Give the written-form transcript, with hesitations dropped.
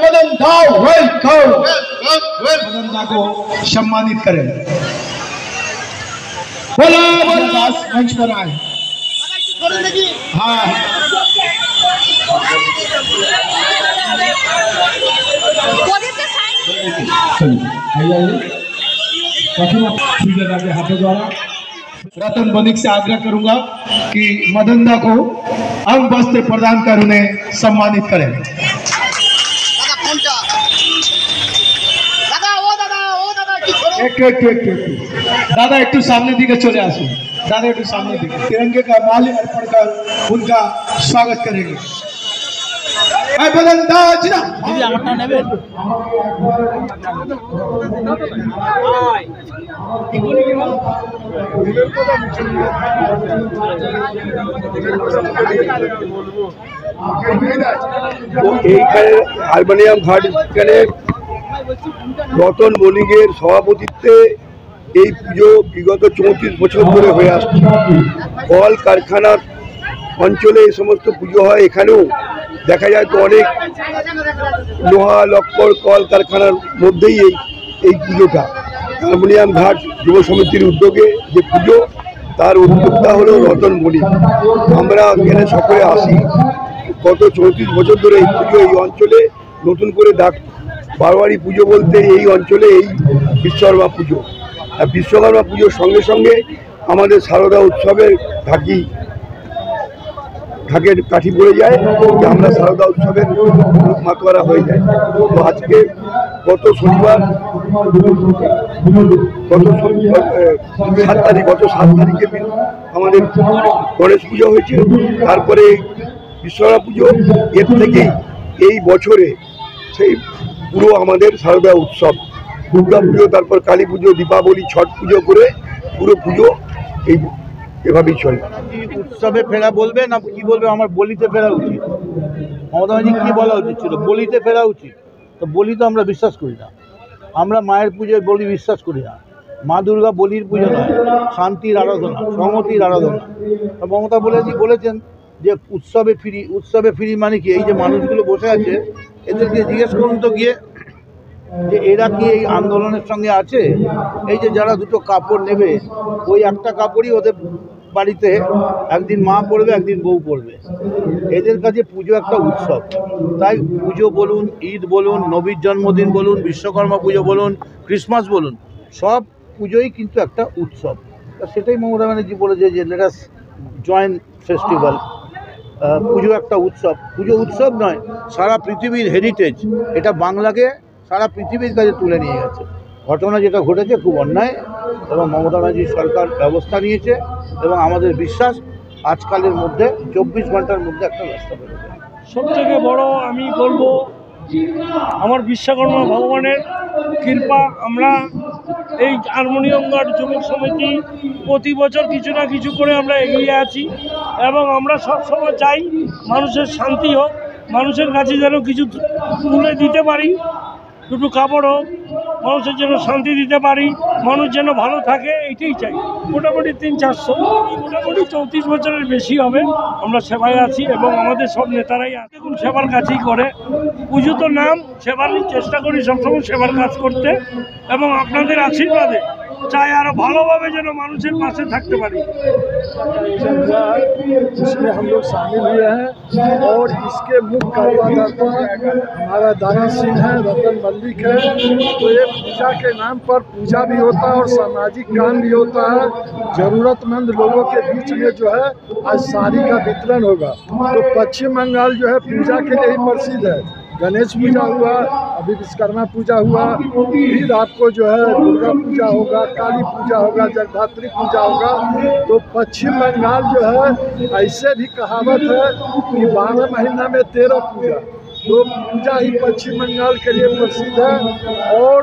मदन दा वेलकम मदन दा को सम्मानित करें। बोला दास मंच पर आए। हाँ हाथों द्वारा रतन बनिक से आग्रह करूंगा कि मदन दा को अंग वस्त्र प्रदान कर उन्हें सम्मानित करें। दादा एक सामने दिखे चले आसो। दादा एक सामने दिखे तिरंगे का माल्य अर्पण कर उनका स्वागत करेंगे। হারমোনিয়াম ঘাট রতন বণিকের সভাপতিত্বে এই পুজো বিগত 34 বছর ধরে হয়ে আসছে। কল কারখানার অঞ্চলে এই সমস্ত পুজো হয়। এখানেও দেখা যায় তো অনেক লোহা লক্কর কল কারখানার মধ্যেই এই পুজোটা হারমোনিয়াম ঘাট যুব সমিতির উদ্যোগে যে পুজো, তার উদ্যোক্তা হলো রতন বণিক। আমরা এখানে সকলে আসি। গত 34 বছর ধরে এই পুজো এই অঞ্চলে নতুন করে বারোয়ারি পুজো বলতে এই অঞ্চলে এই বিশ্বকর্মা পুজো। আর বিশ্বকর্মা পুজোর সঙ্গে সঙ্গে আমাদের শারদা উৎসবের ঢাকের কাঠি পড়ে যায়, আমরা শারদা উৎসবের মাতোয়ারা হয়ে যায়। তো আজকে গত 7 তারিখে আমাদের গণেশ পুজো হয়েছে, তারপরে বিশ্বকর্মা পুজো। এর থেকেই এই বছরে সেই পুরো আমাদের শারদা উৎসব, দুর্গা পুজো, তারপর কালী পুজো, দীপাবলি, ছট পুজো করে পুরো পুজো এভাবেই চলে। উৎসবে ফেরা বলবে না কি বলবে? আমার বলিতে ফেরা উচিত। মমতা ব্যানার্জি কি বলা উচিত ছিল? বলিতে ফেরা উচিত। তো বলি তো আমরা বিশ্বাস করি না। আমরা মায়ের পুজোয় বলি বিশ্বাস করি না। মা দুর্গা বলির পুজো নয়, শান্তির আরাধনা, সংহতির আরাধনা। মমতা বলেছেন যে উৎসবে ফিরি মানে কি? এই যে মানুষগুলো বসে আছে এদেরকে জিজ্ঞেস করুন তো গিয়ে যে এরা কি এই আন্দোলনের সঙ্গে আছে? এই যে যারা দুটো কাপড় নেবে, ওই একটা কাপড়ই ওদের বাড়িতে একদিন মা পরবে, একদিন বউ পরবে। এদের কাছে পুজো একটা উৎসব। তাই পুজো বলুন, ঈদ বলুন, নবীর জন্মদিন বলুন, বিশ্বকর্মা পুজো বলুন, ক্রিসমাস বলুন, সব পুজোই কিন্তু একটা উৎসব। সেটাই মমতা ব্যানার্জি বলেছে যে লেট আস জয়েন ফেস্টিভ্যাল। পুজো একটা উৎসব। পুজো উৎসব নয়, সারা পৃথিবীর হেরিটেজ। এটা বাংলাকে সারা পৃথিবীর কাছে তুলে নিয়ে গেছে। ঘটনা যেটা ঘটেছে খুব অন্যায়, এবং মমতা ব্যানার্জি সরকার ব্যবস্থা নিয়েছে, এবং আমাদের বিশ্বাস আজকালের মধ্যে 24 ঘন্টার মধ্যে একটা রাস্তা বেরোবে। সবথেকে বড় আমি বলবো আমার বিশ্বকর্মা ভগবানের কৃপা। আমরা এই হারমোনিয়াম ঘাট যুবক সমিতি প্রতি বছর কিছু না কিছু করে আমরা এগিয়ে আছি, এবং আমরা সবসময় চাই মানুষের শান্তি হোক, মানুষের কাছে যেন কিছু তুলে দিতে পারি, দুটো কাপড় হোক, মানুষের যেন শান্তি দিতে পারি, মানুষ যেন ভালো থাকে, এইটাই চাই। মোটামুটি 300-400, মোটামুটি 34 বছরের বেশি হবে আমরা সেবায় আছি, এবং আমাদের সব নেতারাই দেখুন সেবার কাছেই করে। পুজো তো নাম, সেবারই চেষ্টা করি সবসময় সেবার কাজ করতে, এবং আপনাদের আশীর্বাদে চাই আরো ভালোভাবে যেন মানুষের পাশে থাকতে পারি। जिसमें हम लोग शामिल हुए हैं, और इसके मुख्य कार्यकर्ता हमारा दानी सिंह है, रतन मल्लिक है। तो ये पूजा के नाम पर पूजा भी होता है और सामाजिक काम भी होता है। ज़रूरतमंद लोगों के बीच में जो है आज साड़ी का वितरण होगा। तो पश्चिम बंगाल जो है पूजा के लिए ही प्रसिद्ध है। गणेश पूजा हुआ, अभी विश्वकर्मा पूजा हुआ, फिर आपको जो है दुर्गा पूजा होगा, काली पूजा होगा, जगद्धात्री पूजा होगा। तो पश्चिम बंगाल जो है ऐसे भी कहावत है कि 12 महीना में 13 पूजा। तो पूजा ही पश्चिम बंगाल के लिए प्रसिद्ध है। और